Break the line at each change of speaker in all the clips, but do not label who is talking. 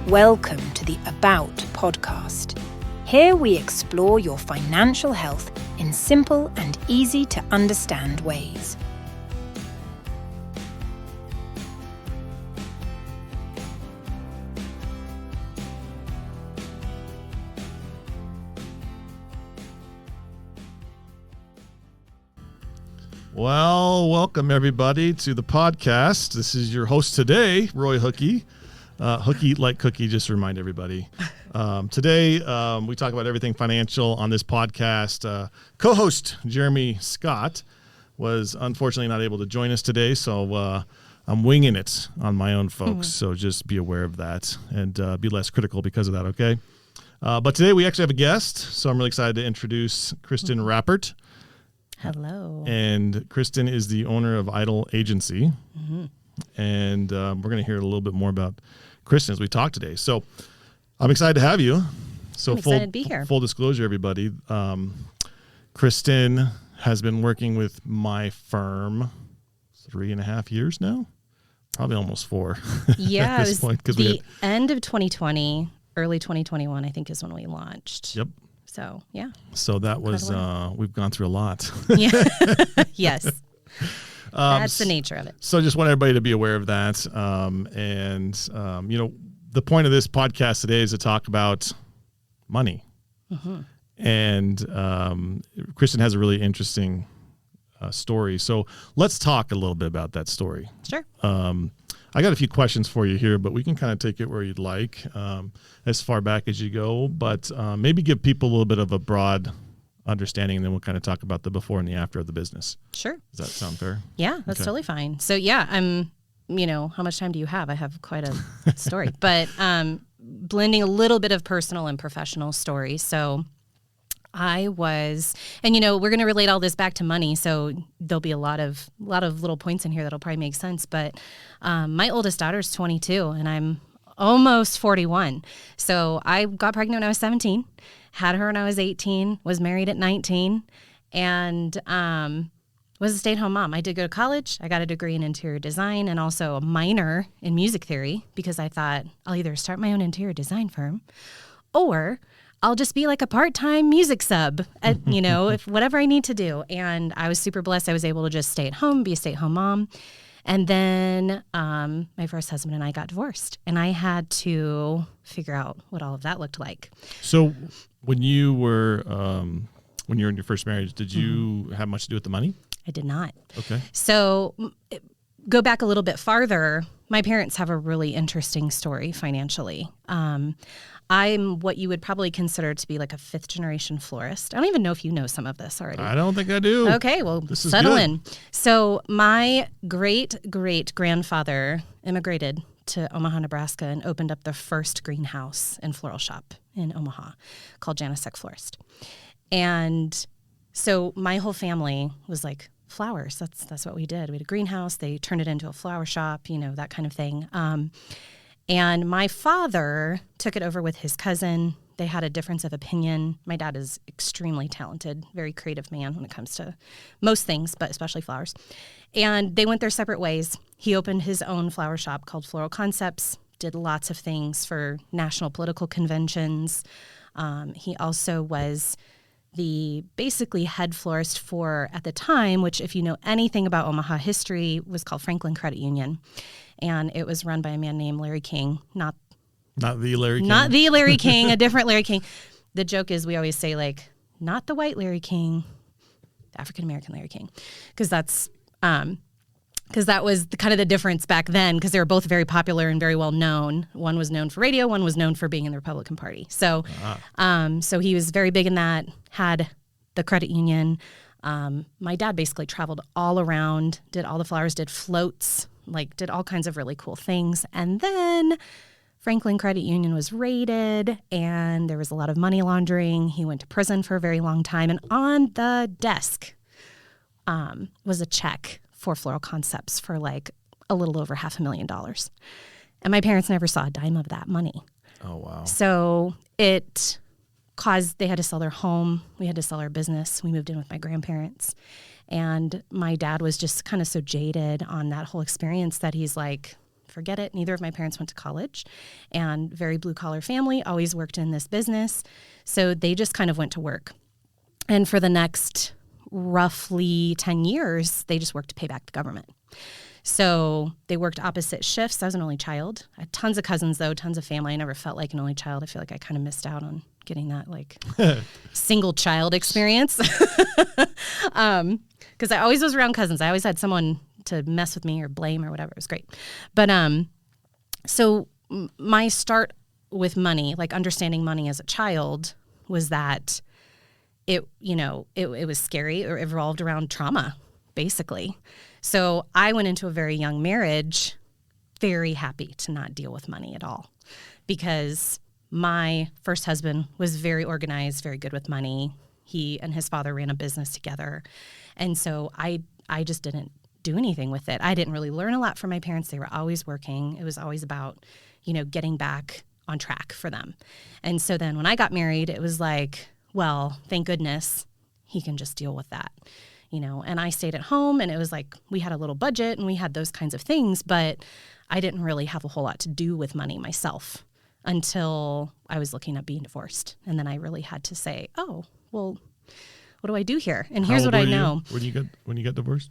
Welcome to the About podcast. Here we explore your financial health in simple and easy to understand ways.
Well, welcome everybody to the podcast. This is your host today, Roy Hucke. Hookie like cookie, just to remind everybody. Today, we talk about everything financial on this podcast. Co-host Jeremy Scott was unfortunately not able to join us today, so I'm winging it on my own, folks. So just be aware of that and be less critical because of that, okay? But today we actually have a guest, so I'm really excited to introduce Kristin Rapper.
Hello.
And Kristin is the owner of Idol Agency. And we're going to hear a little bit more about Kristin as we talk today. So I'm excited to have you. So
I'm excited to be here.
Full disclosure, everybody. Kristin has been working with my firm 3.5 years now, probably almost 4.
Yeah, it was the end of 2020, early 2021, I think is when we launched.
Yep.
So, yeah.
So that was, we've gone through a lot.
Yeah. Yes. That's the nature of it. So
just want everybody to be aware of that. The point of this podcast today is to talk about money. And Kristin has a really interesting story. So let's talk a little bit about that story.
Sure.
I got a few questions for you here, but we can kind of take it where you'd like, as far back as you go. But maybe give people a little bit of a broad understanding, and then we'll kind of talk about the before and the after of the business.
Sure.
Does that sound fair?
Yeah, that's totally fine. So yeah, how much time do you have? I have quite a story, but blending a little bit of personal and professional stories. So I was, and we're going to relate all this back to money. So there'll be a lot of little points in here that'll probably make sense. But my oldest daughter is 22 and I'm almost 41. So I got pregnant when I was 17, had her when I was 18, was married at 19, and was a stay-at-home mom. I did go to college. I got a degree in interior design and also a minor in music theory because I thought I'll either start my own interior design firm or I'll just be like a part-time music sub at, if whatever I need to do. And I was super blessed. I was able to just stay at home, be a stay-at-home mom. And then my first husband and I got divorced, and I had to figure out what all of that looked like.
So when you were in your first marriage, did you have much to do with the money?
I did not.
Okay.
So go back a little bit farther. My parents have a really interesting story financially. I'm what you would probably consider to be like a 5th-generation florist. I don't even know if you know some of this already.
I don't think I do.
Okay, well, settle in. So my great-great-grandfather immigrated to Omaha, Nebraska, and opened up the first greenhouse and floral shop in Omaha called Janisek Florist. And so my whole family was like flowers. That's what we did. We had a greenhouse. They turned it into a flower shop, that kind of thing. And my father took it over with his cousin. They had a difference of opinion. My dad is extremely talented, very creative man when it comes to most things, but especially flowers. And they went their separate ways. He opened his own flower shop called Floral Concepts, did lots of things for national political conventions. He also was the basically head florist for, at the time, which if you know anything about Omaha history, was called Franklin Credit Union. And it was run by a man named Larry King, not the Larry King. Not the Larry King, a different Larry King. The joke is we always say, like, not the white Larry King, the African-American Larry King. Because that was kind of the difference back then, because they were both very popular and very well known. One was known for radio, one was known for being in the Republican Party. So so he was very big in that, had the credit union. My dad basically traveled all around, did all the flowers, did floats, did all kinds of really cool things. And then Franklin Credit Union was raided and there was a lot of money laundering. He went to prison for a very long time. And on the desk was a check for Floral Concepts for a little over $500,000. And my parents never saw a dime of that money.
Oh, wow.
So it caused, they had to sell their home. We had to sell our business. We moved in with my grandparents. And my dad was just kind of so jaded on that whole experience that he's like, forget it. Neither of my parents went to college, and very blue collar family, always worked in this business. So they just kind of went to work. And for the next roughly 10 years, they just worked to pay back the government. So they worked opposite shifts. I was an only child. I had tons of cousins, though, tons of family. I never felt like an only child. I feel like I kind of missed out on getting that like single child experience. Because I always was around cousins. I always had someone to mess with me or blame or whatever. It was great. But so my start with money, like understanding money as a child, was that it was scary, or it revolved around trauma, basically. So I went into a very young marriage very happy to not deal with money at all, because my first husband was very organized, very good with money. He and his father ran a business together. And so I just didn't do anything with it. I didn't really learn a lot from my parents. They were always working. It was always about, getting back on track for them. And so then when I got married, it was like, well, thank goodness he can just deal with that, and I stayed at home, and it was like we had a little budget and we had those kinds of things, but I didn't really have a whole lot to do with money myself until I was looking at being divorced. And then I really had to say, oh, well, what do I do here? And here's what I know.
When you got divorced?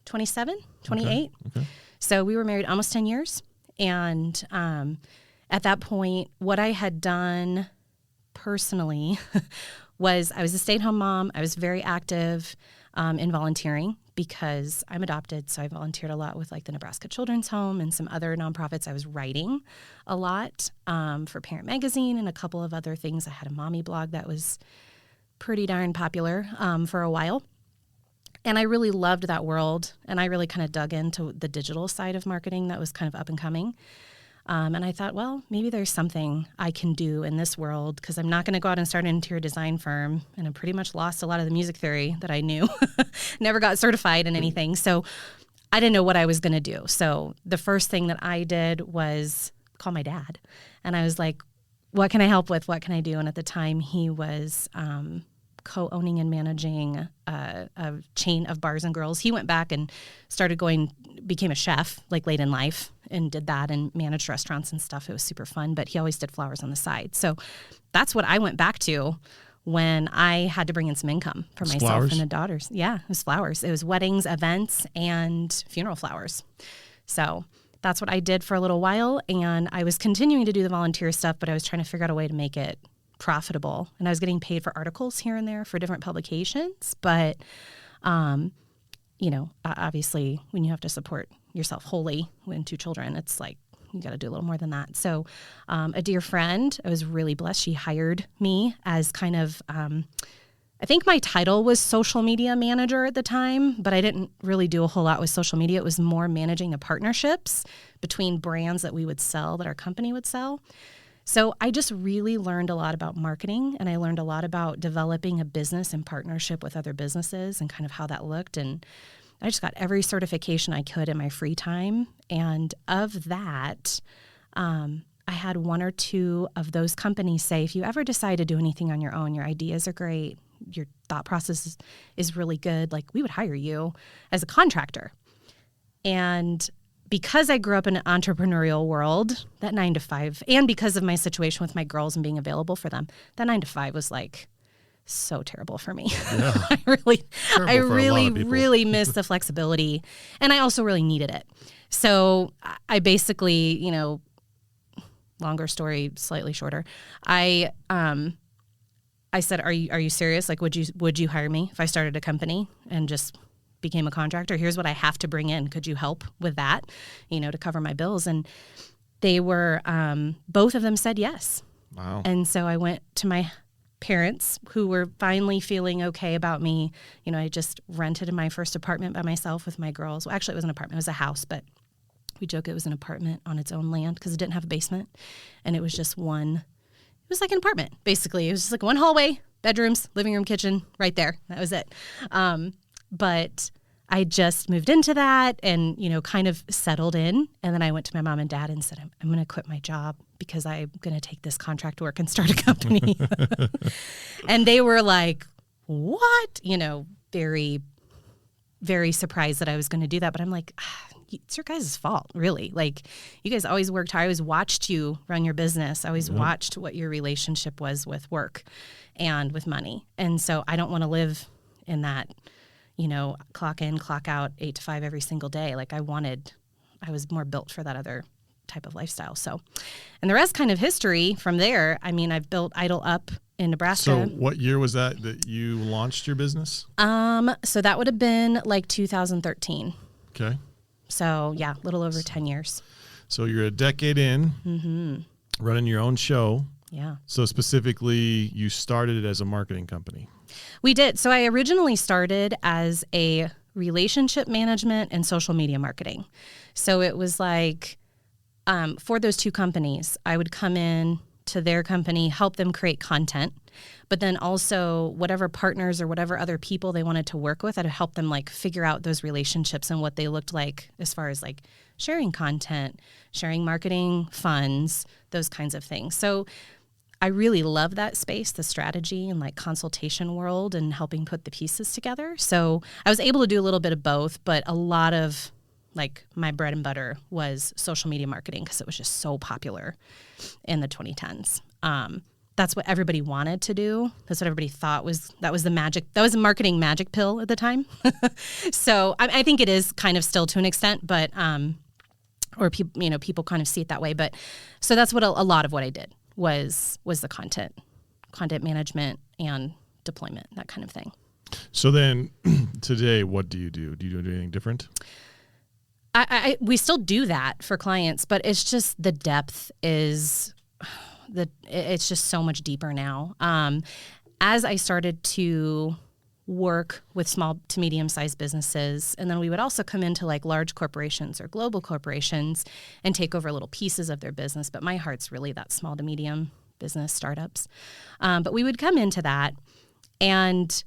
27, 28. Okay. So we were married almost 10 years. And at that point, what I had done personally was I was a stay-at-home mom. I was very active in volunteering because I'm adopted. So I volunteered a lot with like the Nebraska Children's Home and some other nonprofits. I was writing a lot for Parent Magazine and a couple of other things. I had a mommy blog that was pretty darn popular for a while. And I really loved that world. And I really kind of dug into the digital side of marketing that was kind of up and coming. And I thought, well, maybe there's something I can do in this world, because I'm not going to go out and start an interior design firm. And I pretty much lost a lot of the music theory that I knew. Never got certified in anything. So I didn't know what I was going to do. So the first thing that I did was call my dad. And I was like, what can I help with? What can I do? And at the time, he was co-owning and managing a chain of bars and grills. He went back and became a chef like late in life, and did that and managed restaurants and stuff. It was super fun, but he always did flowers on the side. So that's what I went back to when I had to bring in some income for myself
flowers?
And the daughters. Yeah, it was flowers. It was weddings, events, and funeral flowers. So that's what I did for a little while. And I was continuing to do the volunteer stuff, but I was trying to figure out a way to make it profitable. And I was getting paid for articles here and there for different publications. But, obviously when you have to support yourself wholly with 2 children, it's like, you got to do a little more than that. So a dear friend, I was really blessed. She hired me as kind of, I think my title was social media manager at the time, but I didn't really do a whole lot with social media. It was more managing the partnerships between brands that we would sell, that our company would sell. So I just really learned a lot about marketing, and I learned a lot about developing a business in partnership with other businesses and kind of how that looked. And I just got every certification I could in my free time. And of that, I had 1 or 2 of those companies say, if you ever decide to do anything on your own, your ideas are great, your thought process is really good, like we would hire you as a contractor. And because I grew up in an entrepreneurial world, that 9 to 5, and because of my situation with my girls and being available for them, that 9 to 5 was like so terrible for me. Yeah. I really missed the flexibility, and I also really needed it. So I basically, longer story, slightly shorter. I said, "Are you serious? Like, would you hire me if I started a company and just became a contractor? Here's what I have to bring in. Could you help with that, to cover my bills?" And they were, both of them said yes.
Wow.
And so I went to my parents, who were finally feeling okay about me. I just rented my first apartment by myself with my girls. Well, actually, it was an apartment. It was a house, but we joke it was an apartment on its own land because it didn't have a basement. And it was just it was like an apartment, basically. It was just like 1 hallway, bedrooms, living room, kitchen, right there. That was it. But I just moved into that and, kind of settled in. And then I went to my mom and dad and said, I'm going to quit my job because I'm going to take this contract work and start a company. And they were like, what? Very very surprised that I was going to do that. But I'm like, it's your guys' fault, really. Like, you guys always worked hard. I always watched you run your business. I always watched what your relationship was with work and with money. And so I don't want to live in that, clock in, clock out, 8 to 5 every single day. Like, I was more built for that other type of lifestyle. So, and the rest kind of history from there. I mean, I've built Idle Up in Nebraska.
So what year was that you launched your business?
So that would have been like 2013.
Okay.
So yeah, a little over 10 years.
So you're a decade in, running your own show.
Yeah.
So specifically, you started it as a marketing company.
We did. So I originally started as a relationship management and social media marketing. So it was like, for those two companies, I would come in to their company, help them create content, but then also whatever partners or whatever other people they wanted to work with, I'd help them like figure out those relationships and what they looked like as far as like sharing content, sharing marketing funds, those kinds of things. So I really love that space, the strategy and like consultation world and helping put the pieces together. So I was able to do a little bit of both, but a lot of like my bread and butter was social media marketing because it was just so popular in the 2010s. That's what everybody wanted to do. That's what everybody thought that was the marketing magic pill at the time. So I think it is kind of still to an extent, but or people kind of see it that way. But so that's what a lot of what I did was the content management and deployment, that kind of thing.
So then today, what do you do? Do you do anything different?
We still do that for clients, but it's just the depth it's just so much deeper now. As I started to work with small to medium-sized businesses, and then we would also come into like large corporations or global corporations and take over little pieces of their business. But my heart's really that small to medium business startups. But we would come into that and,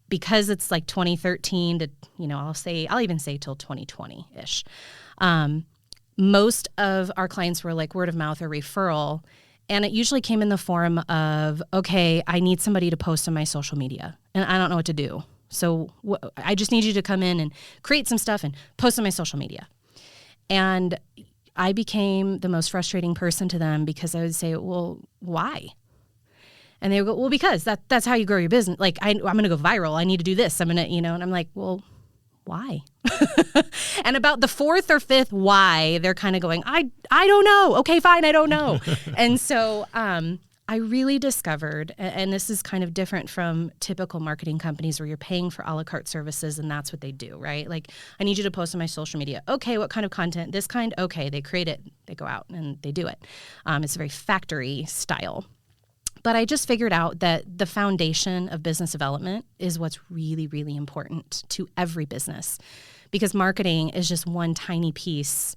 because it's like 2013 to, I'll even say till 2020-ish. Most of our clients were like word of mouth or referral. And it usually came in the form of, okay, I need somebody to post on my social media and I don't know what to do. So I just need you to come in and create some stuff and post on my social media. And I became the most frustrating person to them because I would say, well, why? And they would go, well, because that's how you grow your business. Like, I'm going to go viral. I need to do this. I'm going to, and I'm like, well, why? And about the fourth or fifth why, they're kind of going, I don't know. Okay, fine, I don't know. And so I really discovered, and this is kind of different from typical marketing companies where you're paying for a la carte services and that's what they do, right? Like, I need you to post on my social media. Okay, what kind of content? This kind? Okay, they create it. They go out and they do it. It's a very factory style. But I just figured out that the foundation of business development is what's really, really important to every business, because marketing is just one tiny piece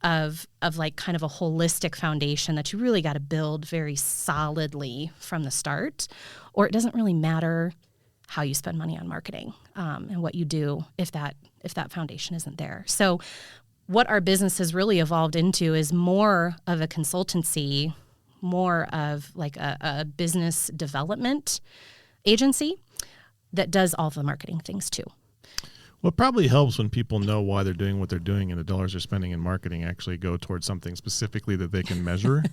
of like kind of a holistic foundation that you really got to build very solidly from the start, or it doesn't really matter how you spend money on marketing and what you do if that foundation isn't there. So what our business has really evolved into is more of a consultancy, more of like a business development agency that does all the marketing things too.
Well, it probably helps when people know why they're doing what they're doing and the dollars they're spending in marketing actually go towards something specifically that they can measure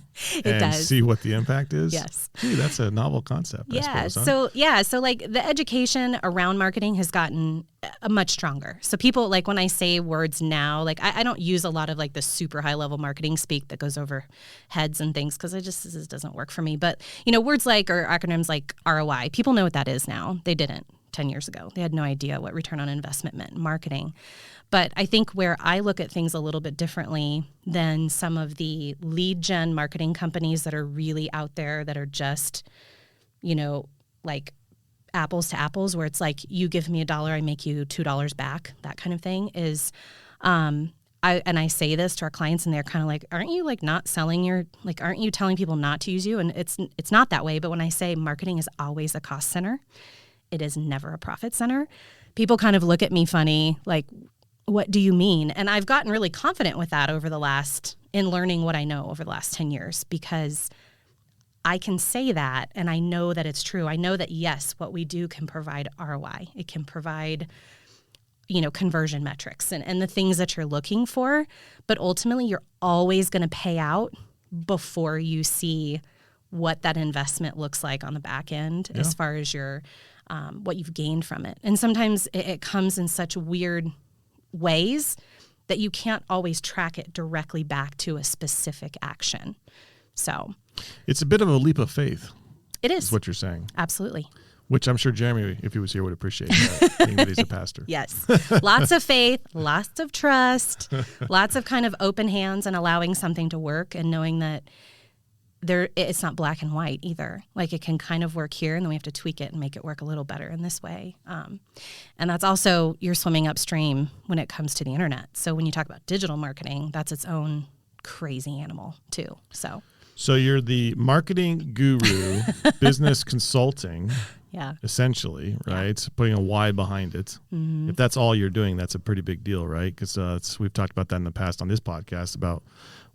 and see what the impact is.
Yes.
Gee, that's a novel concept.
Yeah.
I suppose, huh?
So like the education around marketing has gotten much stronger. So people, like when I say words now, like I don't use a lot of like the super high level marketing speak that goes over heads and things because this doesn't work for me. But, words like or acronyms like ROI, people know what that is now. They didn't 10 years ago. They had no idea what return on investment meant in marketing. But I think where I look at things a little bit differently than some of the lead gen marketing companies that are really out there that are just, like apples to apples, where it's like you give me $1, I make you $2 back, that kind of thing is, I say this to our clients and they're kind of like, aren't you like not selling aren't you telling people not to use you? And it's not that way. But when I say marketing is always a cost center, it is never a profit center, people kind of look at me funny, like, what do you mean? And I've gotten really confident with that in learning what I know over the last 10 years, because I can say that and I know that it's true. I know that, yes, what we do can provide ROI. It can provide conversion metrics and the things that you're looking for. But ultimately, you're always going to pay out before you see what that investment looks like on the back end as far as your what you've gained from it. And sometimes it comes in such weird ways that you can't always track it directly back to a specific action. So
it's a bit of a leap of faith.
It is
what you're saying.
Absolutely.
Which I'm sure Jeremy, if he was here, would appreciate that, being that he's a pastor.
Yes. Lots of faith, lots of trust, lots of kind of open hands and allowing something to work and knowing that it's not black and white either. Like it can kind of work here and then we have to tweak it and make it work a little better in this way. And that's also, you're swimming upstream when it comes to the internet. So when you talk about digital marketing, that's its own crazy animal too. So
you're the marketing guru, business consulting.
Yeah.
Essentially, right? Yeah. Putting a why behind it. Mm-hmm. If that's all you're doing, that's a pretty big deal, right? Because we've talked about that in the past on this podcast about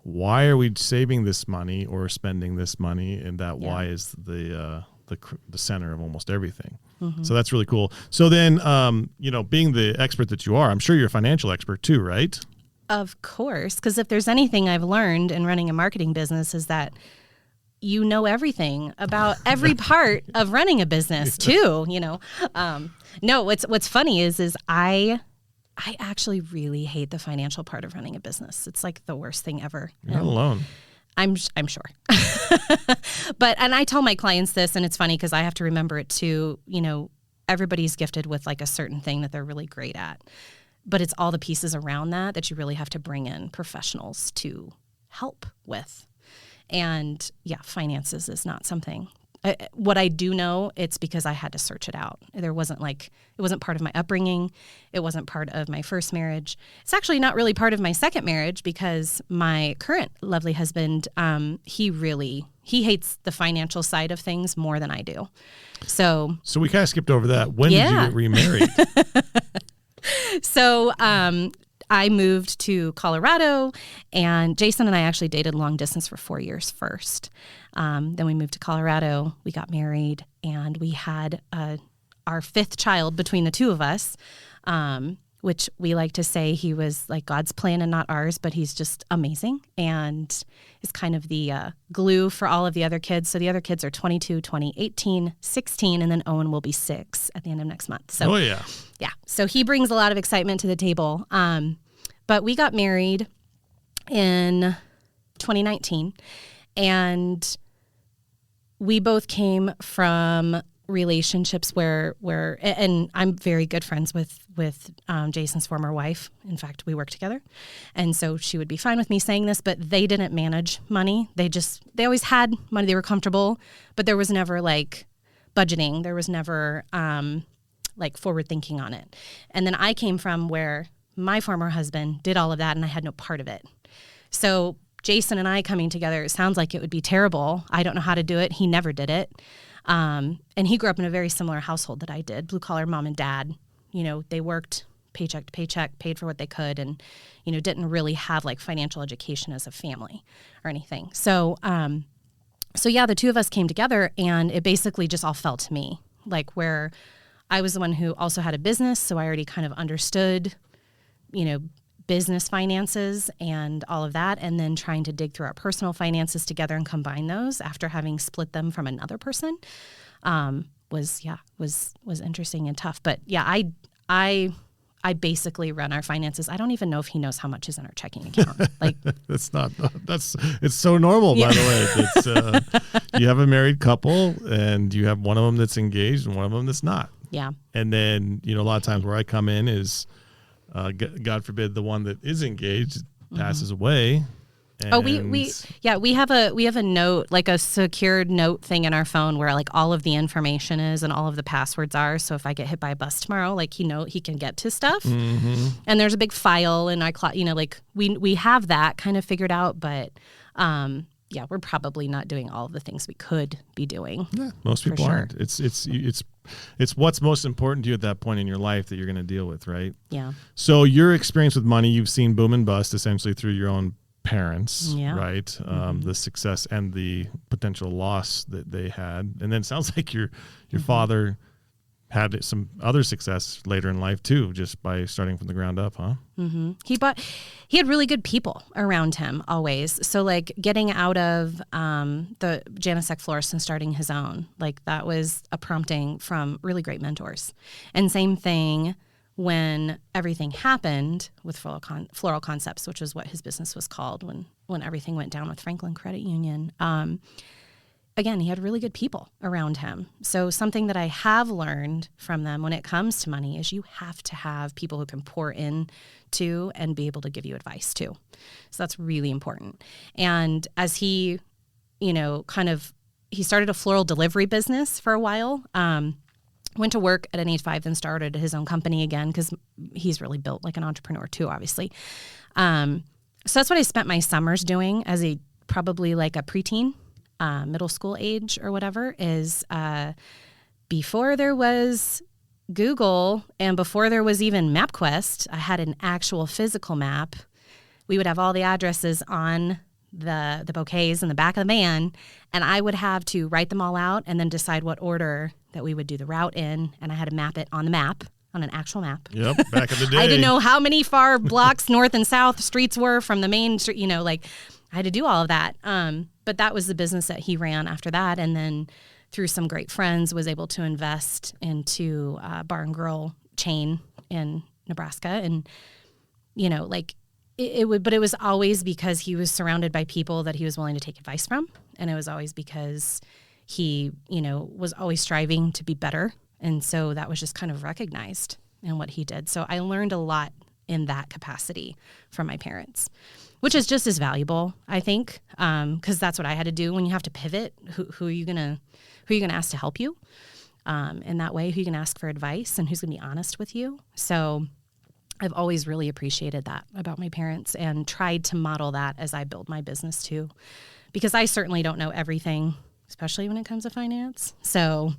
why are we saving this money or spending this money, and that why is the center of almost everything. Mm-hmm. So that's really cool. So then, being the expert that you are, I'm sure you're a financial expert too, right?
Of course, because if there's anything I've learned in running a marketing business is that you know everything about every part of running a business too, No, what's funny is I actually really hate the financial part of running a business. It's like the worst thing ever.
You're not alone.
I'm sure. And I tell my clients this, and it's funny because I have to remember it too. Everybody's gifted with like a certain thing that they're really great at, but it's all the pieces around that you really have to bring in professionals to help with. And finances is not something. What I do know, it's because I had to search it out. It wasn't part of my upbringing. It wasn't part of my first marriage. It's actually not really part of my second marriage because my current lovely husband, he hates the financial side of things more than I do. So
we kind of skipped over that. When did you get remarried?
So I moved to Colorado, and Jason and I actually dated long distance for 4 years first. Then we moved to Colorado, we got married, and we had our fifth child between the two of us, which we like to say he was like God's plan and not ours, but he's just amazing and is kind of the glue for all of the other kids. So the other kids are 22, 20, 18, 16, and then Owen will be 6 at the end of next month. So, yeah. So he brings a lot of excitement to the table. But we got married in 2019, and we both came from relationships where and I'm very good friends with Jason's former wife. In fact, we work together. And so she would be fine with me saying this, but they didn't manage money. They always had money. They were comfortable, but there was never like budgeting. There was never like forward thinking on it. And then I came from where my former husband did all of that and I had no part of it. So Jason and I coming together, it sounds like it would be terrible. I don't know how to do it. He never did it. And he grew up in a very similar household that I did, blue collar mom and dad. They worked paycheck to paycheck, paid for what they could, and, didn't really have like financial education as a family or anything. So the two of us came together and it basically just all fell to me, like where I was the one who also had a business. So I already kind of understood, business finances and all of that, and then trying to dig through our personal finances together and combine those after having split them from another person was interesting and tough. But I basically run our finances. I don't even know if he knows how much is in our checking account. Like
it's so normal, by the way. It's you have a married couple and you have one of them that's engaged and one of them that's not.
Yeah.
And then, a lot of times where I come in is God forbid the one that is engaged passes away.
And we have a note, like a secured note thing in our phone where like all of the information is and all of the passwords are. So if I get hit by a bus tomorrow, like he can get to stuff. Mm-hmm. And there's a big file in iCloud, like we have that kind of figured out, but we're probably not doing all of the things we could be doing.
Yeah, most people aren't. It's what's most important to you at that point in your life that you're going to deal with, right?
Yeah.
So your experience with money, you've seen boom and bust essentially through your own parents, right? Mm-hmm. The success and the potential loss that they had. And then it sounds like your father had some other success later in life too, just by starting from the ground up, huh?
Mm-hmm. He had really good people around him always. So like getting out of the Janicek Florist and starting his own, like that was a prompting from really great mentors. And same thing when everything happened with Floral Concepts, which is what his business was called when everything went down with Franklin Credit Union. Again, he had really good people around him. So something that I have learned from them when it comes to money is you have to have people who can pour in to and be able to give you advice too. So that's really important. And as he, he started a floral delivery business for a while, went to work at an 8-5, then started his own company again because he's really built like an entrepreneur too, obviously. So that's what I spent my summers doing as probably like a preteen. Middle school age or whatever is before there was Google and before there was even MapQuest, I had an actual physical map. We would have all the addresses on the bouquets in the back of the van, and I would have to write them all out and then decide what order that we would do the route in, and I had to map it on the map, on an actual map.
Yep, back in the day.
I didn't know how many far blocks north and south streets were from the main street, I had to do all of that. But that was the business that he ran after that. And then through some great friends was able to invest into a bar and grill chain in Nebraska. And, but it was always because he was surrounded by people that he was willing to take advice from. And it was always because he, was always striving to be better. And so that was just kind of recognized in what he did. So I learned a lot in that capacity from my parents, which is just as valuable, I think, because that's what I had to do when you have to pivot. Who are you gonna ask to help you in that way? Who are you gonna ask for advice, and who's gonna be honest with you? So I've always really appreciated that about my parents and tried to model that as I build my business too, because I certainly don't know everything, especially when it comes to finance. So.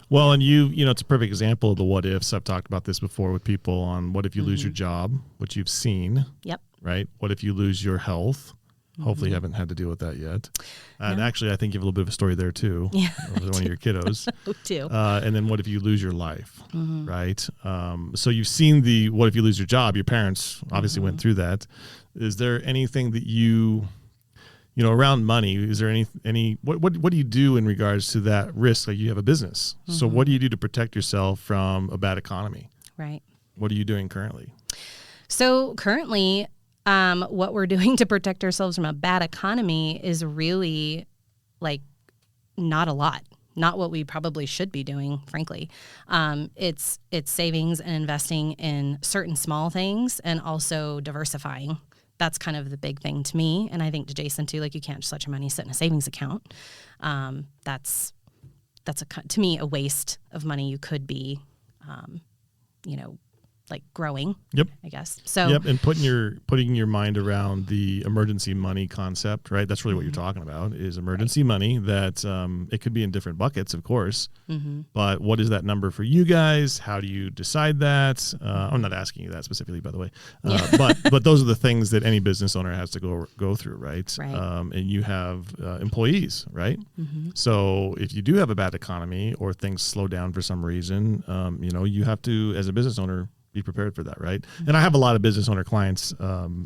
Well, and it's a perfect example of the what ifs. I've talked about this before with people on what if you lose your job, which you've seen.
Yep.
Right? What if you lose your health? Hopefully you haven't had to deal with that yet. And actually, I think you have a little bit of a story there too.
Yeah,
with one of your kiddos.
too.
And then what if you lose your life? Right? So you've seen the what if you lose your job? Your parents obviously went through that. Is there anything that you around money, is there any what do you do in regards to that risk? Like you have a business. So what do you do to protect yourself from a bad economy?
Right.
What are you doing currently?
So currently, what we're doing to protect ourselves from a bad economy is really like not a lot. Not what we probably should be doing, frankly. It's savings and investing in certain small things and also diversifying. That's kind of the big thing to me, and I think to Jason too. Like you can't just let your money sit in a savings account. That's to me a waste of money. You could be, like growing.
Yep.
I guess. So.
Yep, and putting your mind around the emergency money concept, right? That's really what you're talking about is emergency money. That it could be in different buckets, of course. But what is that number for you guys? How do you decide that? I'm not asking you that specifically, by the way. But those are the things that any business owner has to go through, right? And you have employees, right? So if you do have a bad economy or things slow down for some reason, you have to, as a business owner, be prepared for that, right? And I have a lot of business owner clients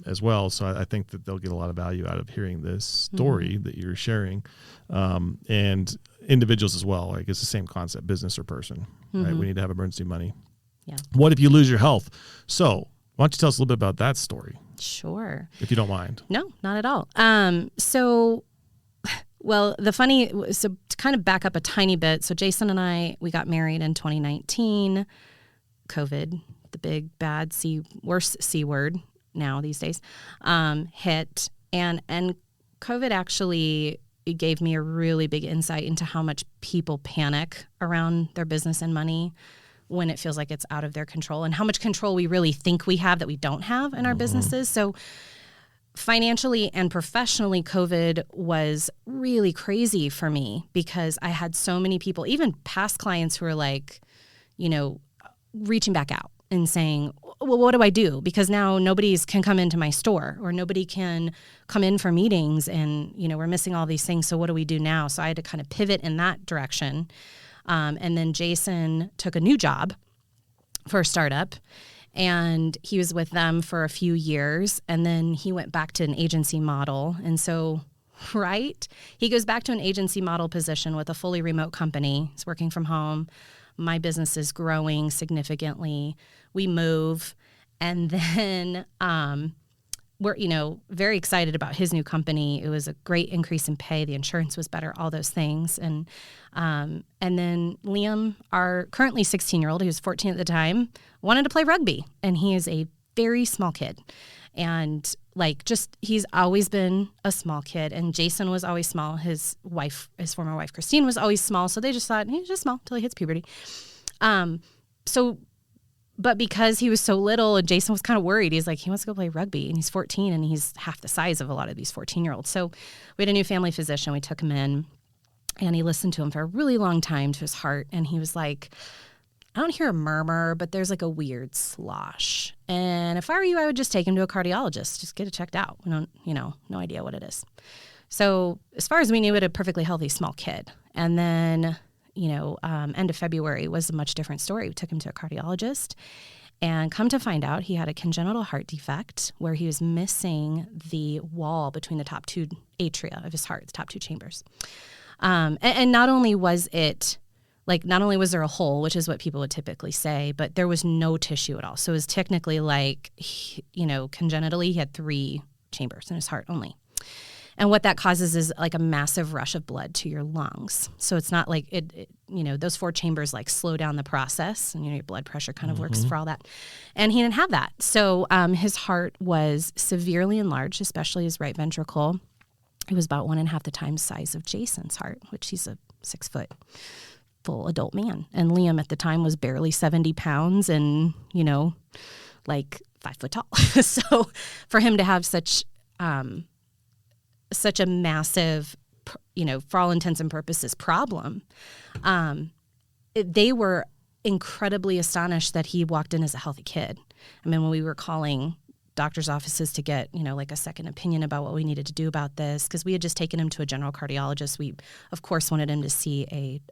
as well, so I think that they'll get a lot of value out of hearing this story that you're sharing, and individuals as well. Like it's the same concept, business or person, right? We need to have emergency money.
Yeah.
What if you lose your health? So why don't you tell us a little bit about that story?
Sure.
If you don't mind.
No, not at all. So to kind of back up a tiny bit. So Jason and we got married in 2019. COVID, the big bad worst C word now these days, hit, and COVID actually gave me a really big insight into how much people panic around their business and money when it feels like it's out of their control, and how much control we really think we have that we don't have in our businesses. So financially and professionally, COVID was really crazy for me because I had so many people, even past clients, who were like, reaching back out and saying, well, what do I do? Because now nobody can come into my store, or nobody can come in for meetings, and, we're missing all these things. So what do we do now? So I had to kind of pivot in that direction. And then Jason took a new job for a startup, and he was with them for a few years, and then he went back to an agency model. And so, right, he goes back to an agency model position with a fully remote company. He's working from home. My business is growing significantly. We move, and then we're, very excited about his new company. It was a great increase in pay. The insurance was better, all those things. And then Liam, our currently 16-year-old, he was 14 at the time, wanted to play rugby. And he is a very small kid. And he's always been a small kid. And Jason was always small. His former wife, Kristin, was always small. So they just thought he's just small till he hits puberty. But because he was so little, and Jason was kind of worried, he's like, he wants to go play rugby, and he's 14, and he's half the size of a lot of these 14-year-olds. So we had a new family physician. We took him in, and he listened to him for a really long time, to his heart, and he was like, I don't hear a murmur, but there's like a weird slosh. And if I were you, I would just take him to a cardiologist, just get it checked out. We don't, no idea what it is. So as far as we knew, it a perfectly healthy small kid. And then end of February was a much different story. We took him to a cardiologist, and come to find out, he had a congenital heart defect where he was missing the wall between the top two atria of his heart, the top two chambers. And not only was it, not only was there a hole, which is what people would typically say, but there was no tissue at all. So it was technically congenitally, he had 3 chambers in his heart only. And what that causes is like a massive rush of blood to your lungs. So it's not like those 4 chambers slow down the process, and your blood pressure kind of works for all that. And he didn't have that. So his heart was severely enlarged, especially his right ventricle. It was about 1.5 the time size of Jason's heart, which he's a 6-foot full adult man. And Liam at the time was barely 70 pounds and, 5 foot tall. So for him to have such a massive, for all intents and purposes, problem, they were incredibly astonished that he walked in as a healthy kid. I mean, when we were calling doctors' offices to get, a second opinion about what we needed to do about this, because we had just taken him to a general cardiologist. We, of course, wanted him to see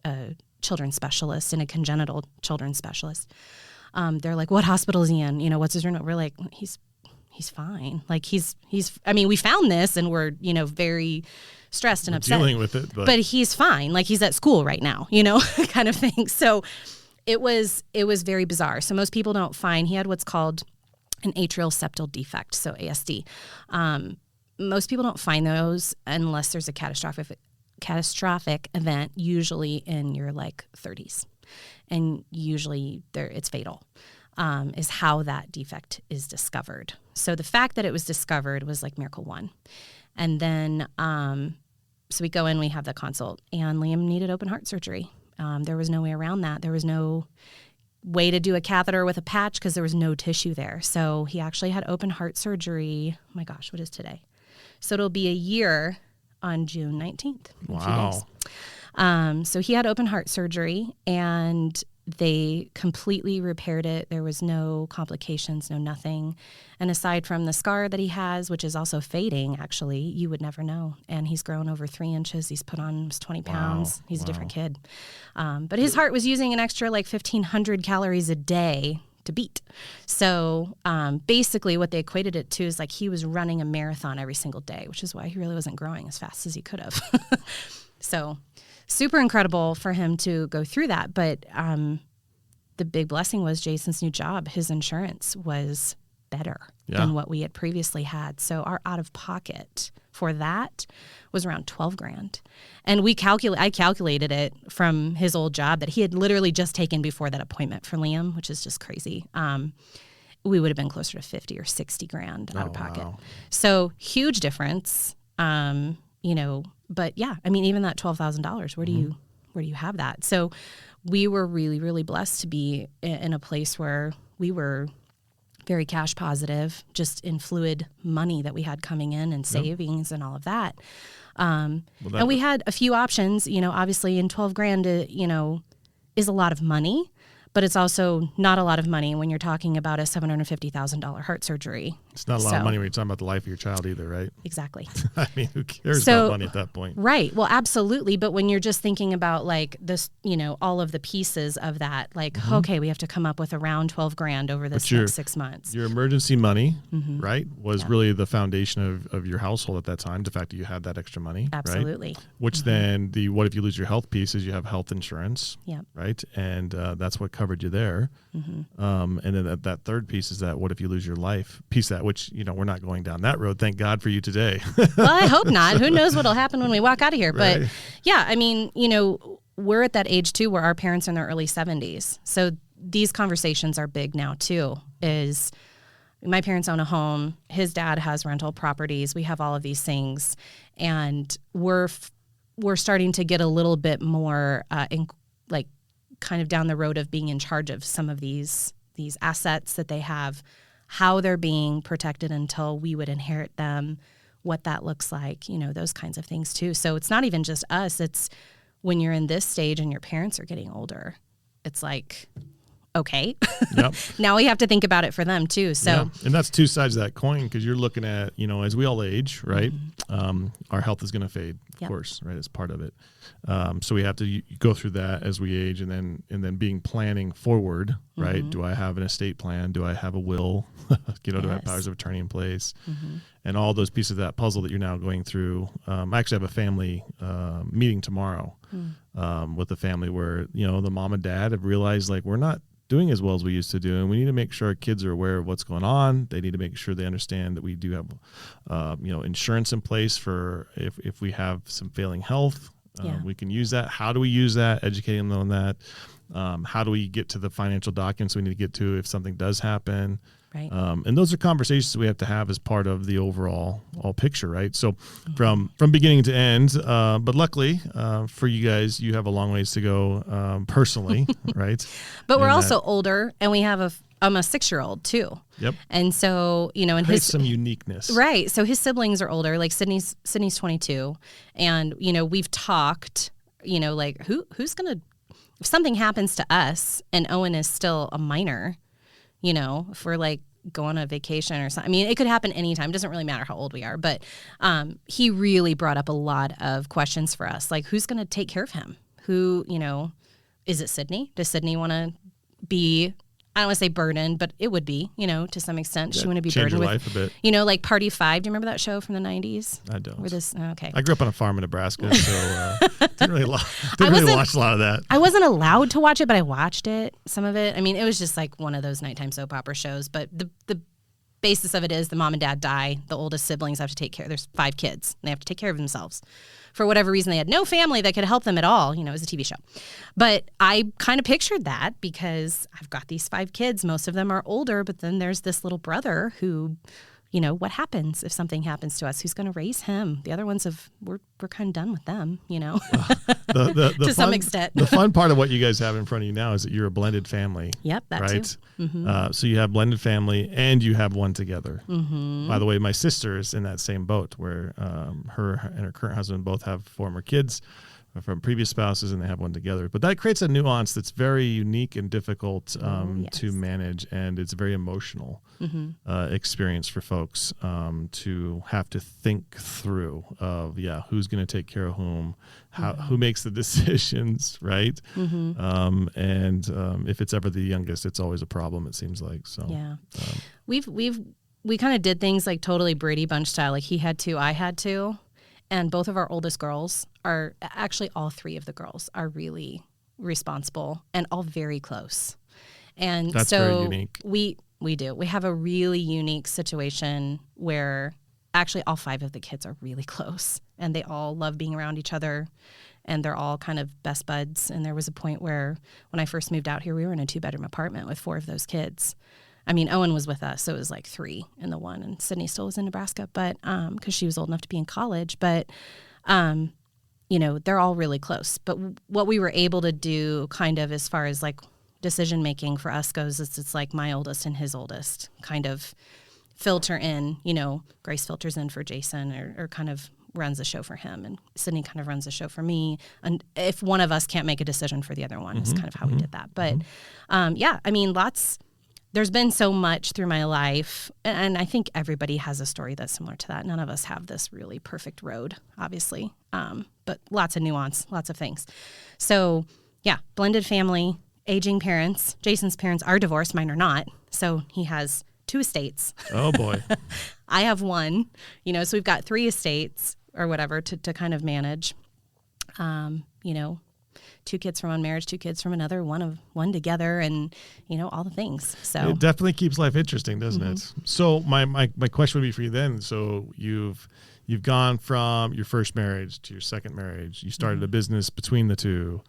a children's specialist and a congenital children's specialist. They're like, what hospital is he in? What's his room? We're like, he's fine. We found this, and we're, very stressed and upset.
Dealing with it.
But he's fine. He's at school right now, kind of thing. So it was very bizarre. So most people don't find, he had what's called an atrial septal defect, so ASD. Most people don't find those unless there's a catastrophic event, usually in your 30s. And usually it's fatal. Is how that defect is discovered. So the fact that it was discovered was miracle 1. And then, so we go in, we have the consult, and Liam needed open heart surgery. There was no way around that. There was no way to do a catheter with a patch because there was no tissue there. So he actually had open heart surgery. Oh my gosh, what is today? So it'll be a year on June 19th.
Wow.
So he had open heart surgery, and they completely repaired it. There was no complications, no nothing. And aside from the scar that he has, which is also fading, actually, you would never know. And he's grown over 3 inches. He's put on almost 20 pounds. He's a different kid. But his heart was using an extra 1,500 calories a day to beat. So basically what they equated it to is he was running a marathon every single day, which is why he really wasn't growing as fast as he could have. So super incredible for him to go through that. But the big blessing was Jason's new job. His insurance was better than what we had previously had. So our out-of-pocket for that was around $12,000. And I calculated it from his old job that he had literally just taken before that appointment for Liam, which is just crazy. We would have been closer to 50 or 60 grand out of pocket. Wow. So huge difference. But yeah, even that $12,000, where do you have that? So we were really, really blessed to be in a place where we were very cash positive, just in fluid money that we had coming in and savings and all of that. And we had a few options, obviously, and $12,000, is a lot of money, but it's also not a lot of money when you're talking about a $750,000 heart surgery.
It's not a lot of money when you're talking about the life of your child either, right?
Exactly.
I mean, who cares about money at that point?
Right. Well, absolutely. But when you're just thinking about like this, all of the pieces of that, like, okay, we have to come up with around $12,000 over this next 6 months.
Your emergency money, right, was really the foundation of your household at that time. The fact that you had that extra money.
Absolutely.
Right? Which then what if you lose your health piece is you have health insurance.
Yep.
Right. And that's what covered you there. And then that third piece is that what if you lose your life piece, that which, we're not going down that road. Thank God for you today.
Well, I hope not. Who knows what'll happen when we walk out of here.
Right.
But yeah, I mean, we're at that age too where our parents are in their early 70s. So these conversations are big now too, is my parents own a home. His dad has rental properties. We have all of these things. And we're starting to get a little bit more kind of down the road of being in charge of some of these assets that they have, how they're being protected until we would inherit them, what that looks like, those kinds of things too. So it's not even just us. It's when you're in this stage and your parents are getting older, it's like, okay,
yep.
Now we have to think about it for them too. So,
yeah. And that's two sides of that coin, because you're looking at, as we all age, right? Our health is going to fade, of course, right? It's part of it. So we have to go through that as we age, and then being planning forward, right? Do I have an estate plan? Do I have a will? Do I have powers of attorney in place? And all those pieces of that puzzle that you're now going through. I actually have a family meeting tomorrow with the family where, the mom and dad have realized like we're not doing as well as we used to do, and we need to make sure our kids are aware of what's going on. They need to make sure they understand that we do have insurance in place for if we have some failing health. We can use that. How do we use that? Educating them on that. How do we get to the financial documents we need to get to if something does happen?
Right.
And those are conversations we have to have as part of the overall picture, right? So from beginning to end, but luckily for you guys, you have a long ways to go personally, right?
But we're also older, and we have I'm a 6-year-old too.
Hip.
And so, and
his some uniqueness.
Right. So his siblings are older, like Sydney's 22. And, we've talked, like who's going to, if something happens to us and Owen is still a minor, if we're like go on a vacation or something. I mean, it could happen anytime. It doesn't really matter how old we are. But he really brought up a lot of questions for us. Like, who's going to take care of him? Who, is it Sydney? Does Sydney want to be, I don't want to say burdened, but it would be, to some extent. She want to be
change
burdened
your
with,
life a bit.
Like Party 5. Do you remember that show from the 90s?
I don't.
Okay.
I grew up on a farm in Nebraska, so didn't really watch a lot of that.
I wasn't allowed to watch it, but I watched it, some of it. I mean, it was just like one of those nighttime soap opera shows, but the basis of it is the mom and dad die. The oldest siblings have to take care. There's 5 kids. And they have to take care of themselves. For whatever reason, they had no family that could help them at all. It was a TV show. But I kind of pictured that because I've got these 5 kids. Most of them are older, but then there's this little brother who, what happens if something happens to us? Who's going to raise him? The other ones we're kind of done with them, to some extent.
The fun part of what you guys have in front of you now is that you're a blended family.
Yep, that
right?
too.
So you have blended family and you have one together. By the way, my sister is in that same boat where her and her current husband both have former kids from previous spouses, and they have one together. But that creates a nuance that's very unique and difficult to manage, and it's a very emotional experience for folks to have to think through of, who's going to take care of whom, who makes the decisions, right? And if it's ever the youngest, it's always a problem, it seems like. So
we kind of did things like totally Brady Bunch style. Like he had 2, I had 2. And both of our oldest girls are, actually all 3 of the girls are really responsible and all very close. And
that's
so
very unique.
We do. We have a really unique situation where actually all 5 of the kids are really close and they all love being around each other and they're all kind of best buds. And there was a point where when I first moved out here, we were in a 2-bedroom apartment with 4 of those kids. I mean, Owen was with us, so it was like 3 in the one, and Sydney still was in Nebraska, but because she was old enough to be in college. But, they're all really close. But what we were able to do kind of as far as like decision making for us goes, it's like my oldest and his oldest kind of filter in, Grace filters in for Jason or kind of runs the show for him, and Sydney kind of runs the show for me. And if one of us can't make a decision for the other one, is kind of how we did that. But yeah, I mean, there's been so much through my life, and I think everybody has a story that's similar to that. None of us have this really perfect road, obviously, but lots of nuance, lots of things. So yeah, blended family, aging parents. Jason's parents are divorced, mine are not. So he has 2 estates.
Oh boy.
I have 1, so we've got 3 estates or whatever to kind of manage. 2 kids from one marriage, 2 kids from another, one together, and all the things. So
it definitely keeps life interesting, doesn't it? So my question would be for you then. So you've gone from your first marriage to your second marriage. You started a business between the 2.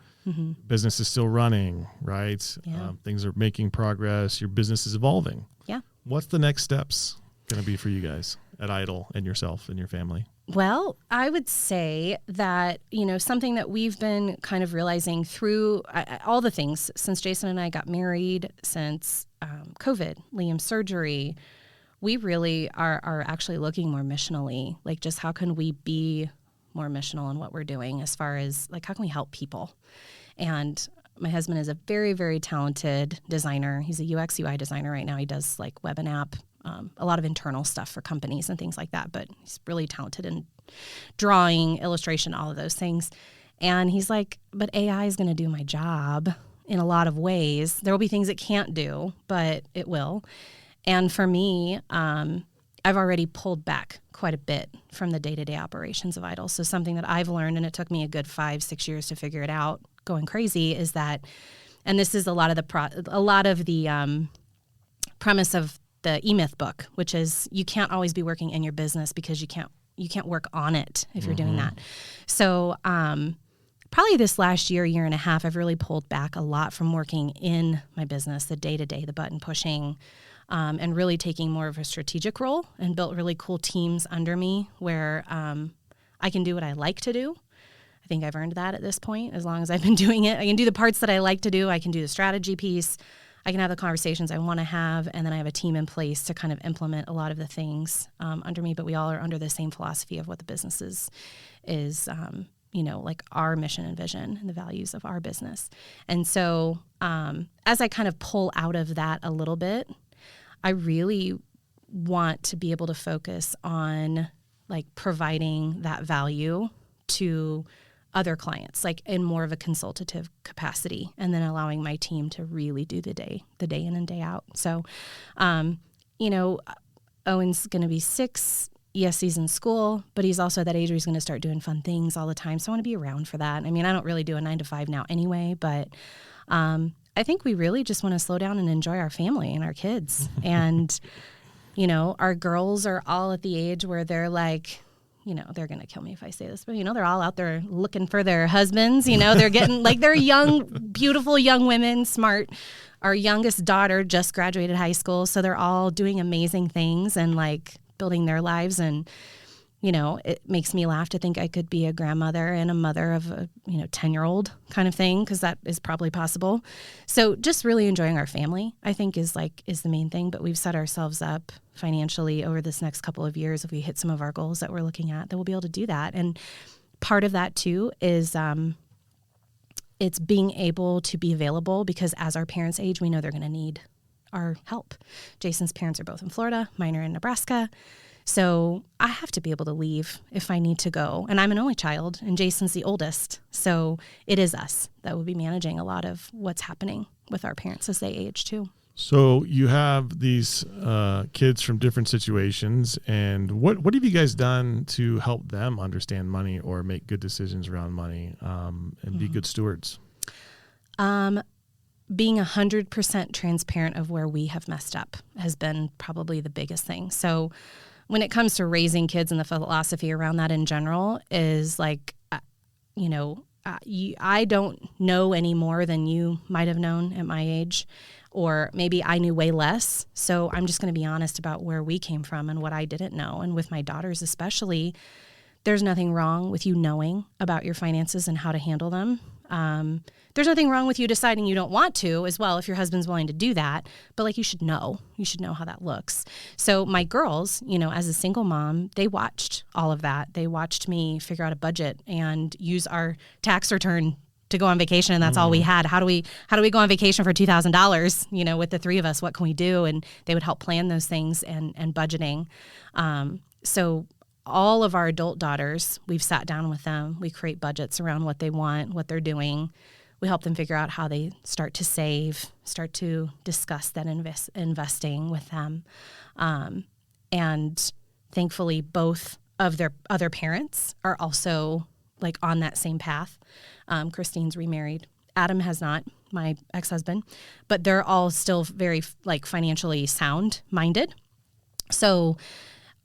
Business is still running, right?
Yeah.
Things are making progress. Your business is evolving.
Yeah.
What's the next steps going to be for you guys at Idle and yourself and your family?
Well, I would say that, something that we've been kind of realizing through all the things since Jason and I got married, since COVID, Liam's surgery, we really are actually looking more missionally, like just how can we be more missional in what we're doing as far as like how can we help people? And my husband is a very, very talented designer. He's a UX UI designer right now. He does like web and app, a lot of internal stuff for companies and things like that, but he's really talented in drawing, illustration, all of those things. And he's like, but AI is going to do my job in a lot of ways. There will be things it can't do, but it will. And for me, I've already pulled back quite a bit from the day-to-day operations of Idle. So something that I've learned, and it took me a good 5-6 years to figure it out, going crazy, is that, and this is a lot of the premise of the E-Myth book, which is you can't always be working in your business because you can't work on it if you're doing that. So probably this last year and a half, I've really pulled back a lot from working in my business, the day-to-day, the button pushing, and really taking more of a strategic role, and built really cool teams under me where I can do what I like to do. I think I've earned that at this point, as long as I've been doing it. I can do the parts that I like to do. I can do the strategy piece. I can have the conversations I want to have, and then I have a team in place to kind of implement a lot of the things under me, but we all are under the same philosophy of what the business is like our mission and vision and the values of our business. And so as I kind of pull out of that a little bit, I really want to be able to focus on like providing that value to other clients, like in more of a consultative capacity, and then allowing my team to really do the day in and day out. So, Owen's going to be 6. Yes, he's in school, but he's also at that age where he's going to start doing fun things all the time. So I want to be around for that. I mean, I don't really do a 9 to 5 now anyway, but I think we really just want to slow down and enjoy our family and our kids. And, our girls are all at the age where they're like, they're going to kill me if I say this, but, they're all out there looking for their husbands. They're getting like, they're young, beautiful young women, smart. Our youngest daughter just graduated high school. So they're all doing amazing things and like building their lives. And, it makes me laugh to think I could be a grandmother and a mother of a, 10-year-old kind of thing, because that is probably possible. So just really enjoying our family, I think is the main thing. But we've set ourselves up financially over this next couple of years. If we hit some of our goals that we're looking at, that we'll be able to do that. And part of that too is it's being able to be available, because as our parents age, we know they're going to need our help. Jason's parents are both in Florida, mine are in Nebraska. So I have to be able to leave if I need to go. And I'm an only child, and Jason's the oldest. So it is us that will be managing a lot of what's happening with our parents as they age too.
So you have these kids from different situations, and what have you guys done to help them understand money or make good decisions around money and be good stewards?
Being 100% transparent of where we have messed up has been probably the biggest thing. So when it comes to raising kids, and the philosophy around that in general is like, I don't know any more than you might have known at my age, or maybe I knew way less. So I'm just going to be honest about where we came from and what I didn't know. And with my daughters especially, there's nothing wrong with you knowing about your finances and how to handle them. There's nothing wrong with you deciding you don't want to as well if your husband's willing to do that. But like you should know how that looks. So my girls, as a single mom, they watched all of that. They watched me figure out a budget and use our tax return to go on vacation, and that's all we had. How do we go on vacation for $2,000? With the three of us, what can we do? And they would help plan those things and budgeting. So all of our adult daughters, we've sat down with them. We create budgets around what they want, what they're doing. We help them figure out how they start to save, start to discuss that investing with them. And thankfully, both of their other parents are also like on that same path. Kristine's remarried. Adam has not, my ex-husband, but they're all still very like financially sound-minded. So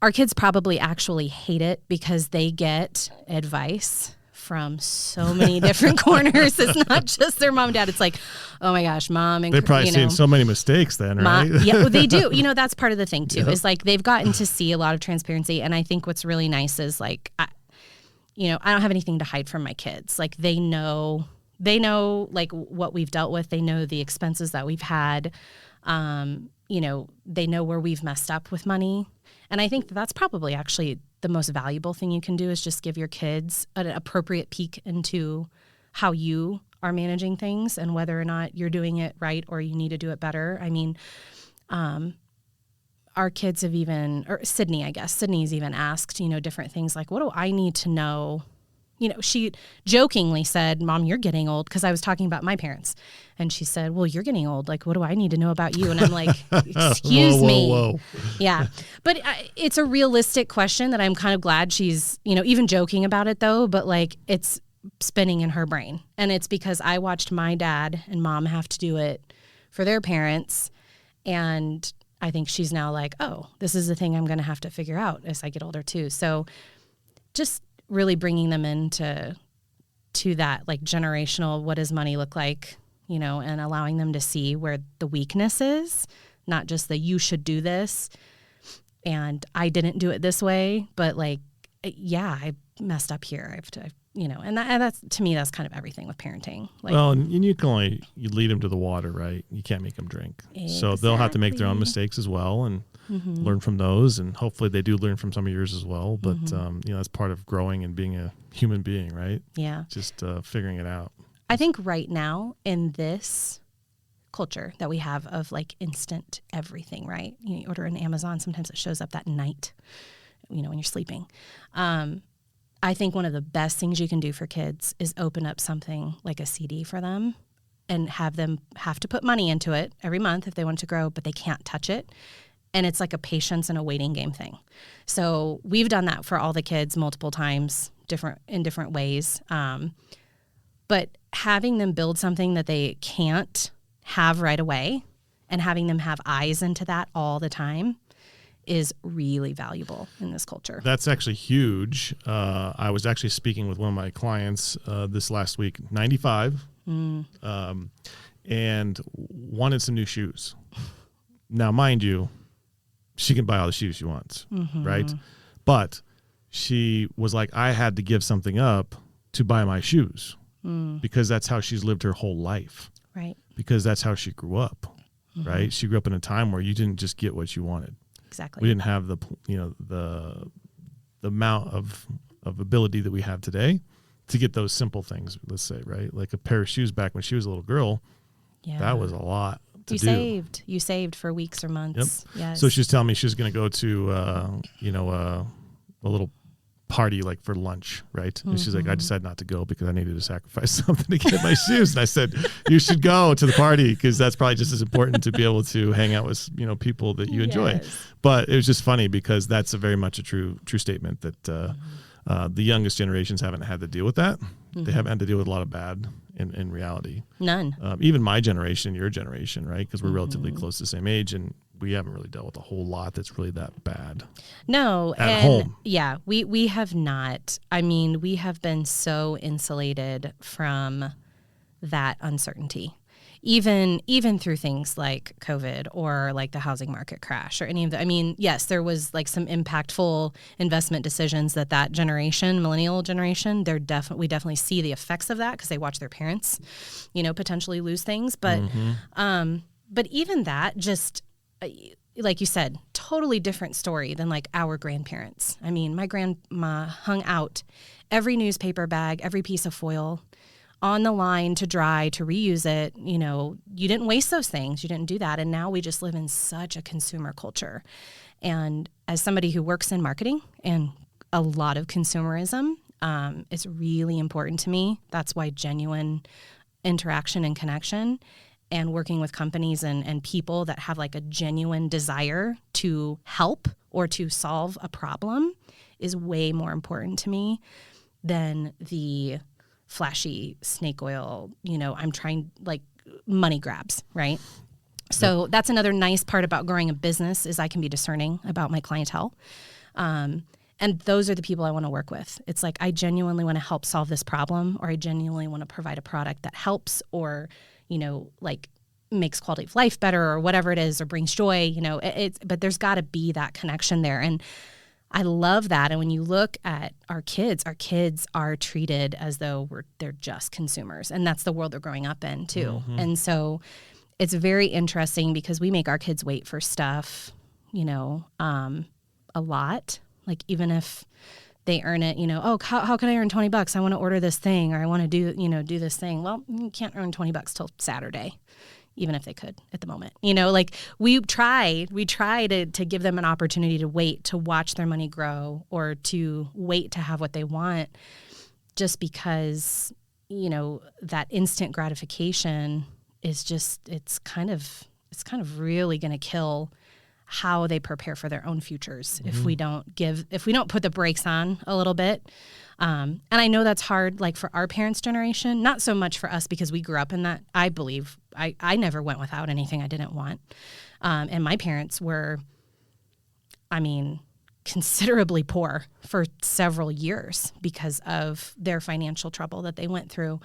our kids probably actually hate it because they get advice from so many different corners. It's not just their mom and dad. It's like, oh my gosh, mom. And
they're probably seeing so many mistakes then, right?
Yeah, they do. That's part of the thing too, is like they've gotten to see a lot of transparency. And I think what's really nice is like, I don't have anything to hide from my kids. Like they know like what we've dealt with. They know the expenses that we've had. They know where we've messed up with money. And I think that's probably actually the most valuable thing you can do is just give your kids an appropriate peek into how you are managing things and whether or not you're doing it right or you need to do it better. I mean, our kids have Sydney's even asked, different things like, what do I need to know? She jokingly said, Mom, you're getting old, because I was talking about my parents. And she said, well, you're getting old. Like, what do I need to know about you? And I'm like, excuse me.
Whoa.
Yeah. But it's a realistic question that I'm kind of glad she's, even joking about it, though. But, like, it's spinning in her brain. And it's because I watched my dad and mom have to do it for their parents. And I think she's now like, oh, this is the thing I'm going to have to figure out as I get older, too. So just really bringing them into that like generational, what does money look like, and allowing them to see where the weakness is, not just the you should do this and I didn't do it this way, but like, yeah, I messed up here. I have to, and that's, to me, that's kind of everything with parenting. Like,
well, and you lead them to the water, right? You can't make them drink. Exactly. So they'll have to make their own mistakes as well and learn from those. And hopefully they do learn from some of yours as well. But, that's part of growing and being a human being, right?
Yeah.
Just figuring it out.
I think right now in this culture that we have of like instant everything, right? You order on Amazon, sometimes it shows up that night, when you're sleeping. I think one of the best things you can do for kids is open up something like a CD for them and have them have to put money into it every month if they want to grow, but they can't touch it. And it's like a patience and a waiting game thing. So we've done that for all the kids multiple times, in different ways. But having them build something that they can't have right away and having them have eyes into that all the time is really valuable in this culture.
That's actually huge. I was actually speaking with one of my clients this last week, 95, and wanted some new shoes. Now, mind you, she can buy all the shoes she wants, right? But she was like, I had to give something up to buy my shoes because that's how she's lived her whole life.
Right.
Because that's how she grew up, right? She grew up in a time where you didn't just get what you wanted.
Exactly.
We didn't have the amount of ability that we have today to get those simple things, let's say, right? Like a pair of shoes back when she was a little girl, that was a lot to do.
You saved for weeks or months.
Yep.
Yes.
So she was telling me she was going to go to, a little party like for lunch, right? And she's like, I decided not to go because I needed to sacrifice something to get my shoes. And I said, you should go to the party because that's probably just as important to be able to hang out with, people that you enjoy. But it was just funny because that's very much a true statement that the youngest generations haven't had to deal with that. They haven't had to deal with a lot of bad in reality.
None.
Even my generation, your generation, right? Because we're relatively close to the same age and we haven't really dealt with a whole lot that's really that bad.
No.
At home.
Yeah, we have not. I mean, we have been so insulated from that uncertainty. even through things like COVID or like the housing market crash or any of the, I mean, yes, there was like some impactful investment decisions that generation, millennial generation, we definitely see the effects of that because they watch their parents, potentially lose things. But, but even that, just like you said, totally different story than like our grandparents. I mean, my grandma hung out every newspaper bag, every piece of foil on the line to dry, to reuse it. You didn't waste those things. You didn't do that. And now we just live in such a consumer culture. And as somebody who works in marketing and a lot of consumerism, it's really important to me. That's why genuine interaction and connection and working with companies and people that have like a genuine desire to help or to solve a problem is way more important to me than the flashy snake oil, I'm trying, like, money grabs, right? So that's another nice part about growing a business is I can be discerning about my clientele. And those are the people I want to work with. It's like I genuinely want to help solve this problem, or I genuinely want to provide a product that helps or, like makes quality of life better or whatever it is, or brings joy, but there's got to be that connection there. And I love that. And when you look at our kids are treated as though they're just consumers. And that's the world they're growing up in too. Mm-hmm. And so it's very interesting because we make our kids wait for stuff, a lot. Like even if they earn it, how can I earn $20? I want to order this thing, or I want to do this thing. Well, you can't earn $20 till Saturday, even if they could at the moment. Like we try to give them an opportunity to wait, to watch their money grow, or to wait to have what they want, just because, that instant gratification is just, it's kind of really going to kill how they prepare for their own futures. Mm-hmm. if we don't put the brakes on a little bit. And I know that's hard, like for our parents' generation, not so much for us because we grew up in that. I believe I never went without anything I didn't want. And my parents were, considerably poor for several years because of their financial trouble that they went through.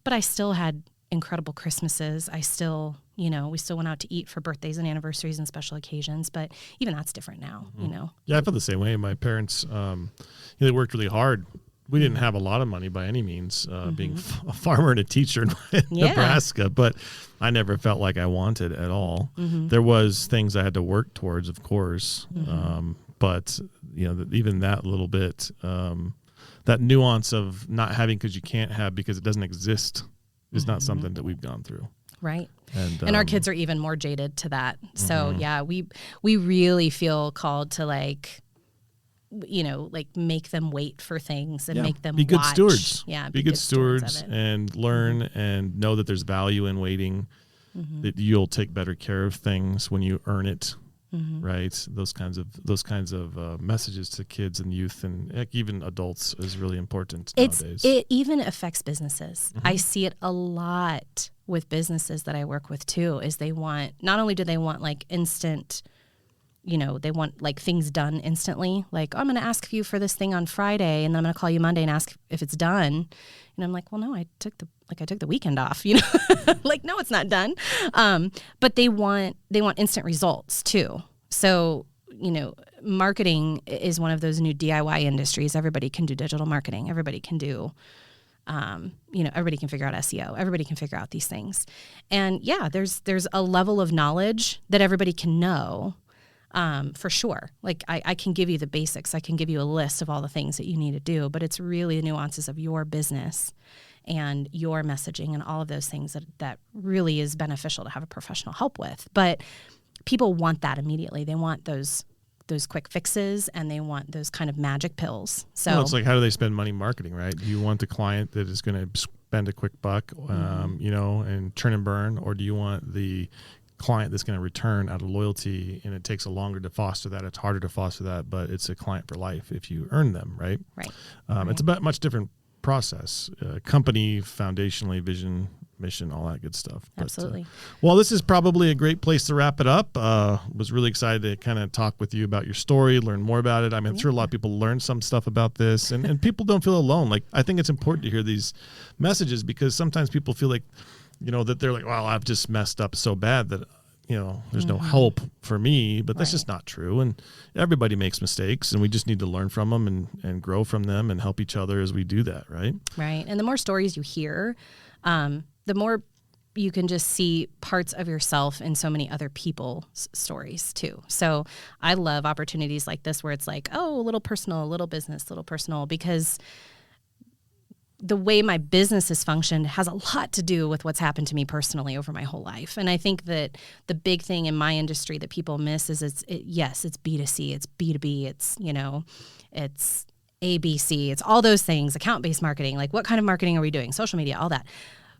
But I still had incredible Christmases. I still, we still went out to eat for birthdays and anniversaries and special occasions, but even that's different now,
Yeah, I felt the same way. My parents, they worked really hard. We didn't have a lot of money by any means, being a farmer and a teacher in Nebraska, but I never felt like I wanted at all. Mm-hmm. There was things I had to work towards, of course, but even that little bit, that nuance of not having because you can't have because it doesn't exist is not something that we've gone through.
Right. And our kids are even more jaded to that. So yeah, we really feel called to like make them wait for things and make them
be good
watch.
Stewards.
Yeah.
Be good stewards and learn and know that there's value in waiting, that you'll take better care of things when you earn it. Right. Those kinds of messages to kids and youth and even adults is really important nowadays.
It even affects businesses. I see it a lot with businesses that I work with too, is not only do they want like instant, they want like things done instantly. Like, I'm going to ask you for this thing on Friday and then I'm going to call you Monday and ask if it's done. And I'm like, well, no, I took the weekend off, like, no, it's not done. But they want instant results too. So, marketing is one of those new DIY industries. Everybody can do digital marketing. Everybody can do, everybody can figure out SEO. Everybody can figure out these things. And yeah, there's a level of knowledge that everybody can know. For sure. Like I can give you the basics. I can give you a list of all the things that you need to do, but it's really the nuances of your business and your messaging and all of those things that really is beneficial to have a professional help with. But people want that immediately. They want those quick fixes and they want those kind of magic pills. So
it's like, how do they spend money marketing, right? Do you want the client that is going to spend a quick buck, and churn and burn, or do you want the client that's going to return out of loyalty, and it takes longer to foster that. It's harder to foster that, but it's a client for life if you earn them, right?
Right.
It's a much different process. Company, foundationally, vision, mission, all that good stuff.
Absolutely.
Well, this is probably a great place to wrap it up. Was really excited to kind of talk with you about your story, learn more about it. I'm sure a lot of people learn some stuff about this, and people don't feel alone. Like, I think it's important to hear these messages because sometimes people feel like that they're like, well, I've just messed up so bad that, there's no hope for me, but that's just not true. And everybody makes mistakes, and we just need to learn from them and grow from them and help each other as we do that. Right.
Right. And the more stories you hear, the more you can just see parts of yourself in so many other people's stories too. So I love opportunities like this where it's like, oh, a little personal, a little business, a little personal, because the way my business has functioned has a lot to do with what's happened to me personally over my whole life. And I think that the big thing in my industry that people miss is it's B2C, it's B2B, it's ABC, it's all those things, account-based marketing, like what kind of marketing are we doing, social media, all that.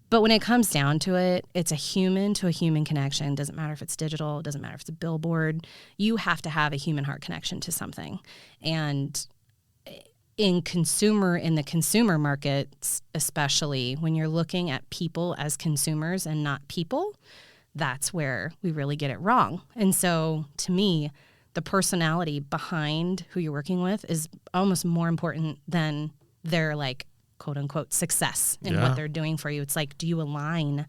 But when it comes down to it, it's a human to a human connection. It doesn't matter if it's digital, it doesn't matter if it's a billboard. You have to have a human heart connection to something. And in the consumer markets, especially when you're looking at people as consumers and not people, that's where we really get it wrong. And so to me, the personality behind who you're working with is almost more important than their like quote unquote success in what they're doing for you. It's like, do you align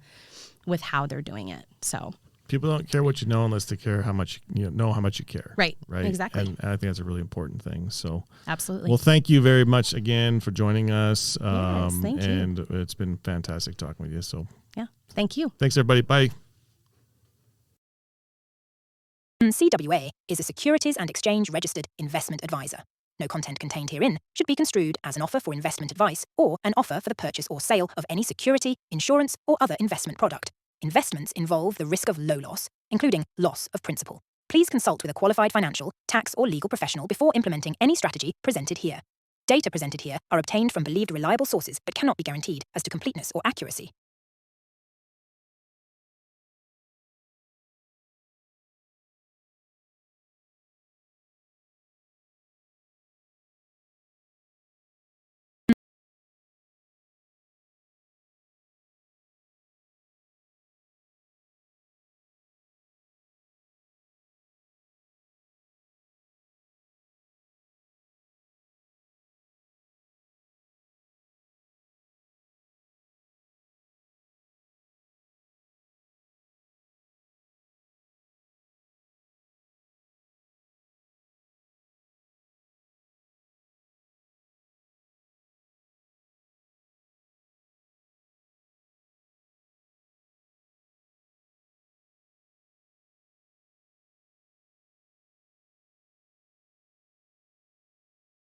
with how they're doing it? So
people don't care what you know unless they care how much know how much you care.
Right.
Right.
Exactly.
And I think that's a really important thing. So
absolutely.
Well, thank you very much again for joining us.
Yes, thank you.
And it's been fantastic talking with you. So
yeah, thank you.
Thanks everybody. Bye.
CWA is a Securities and Exchange Registered Investment Advisor. No content contained herein should be construed as an offer for investment advice or an offer for the purchase or sale of any security, insurance, or other investment product. Investments involve the risk of low loss, including loss of principal. Please consult with a qualified financial, tax, or legal professional before implementing any strategy presented here. Data presented here are obtained from believed reliable sources but cannot be guaranteed as to completeness or accuracy.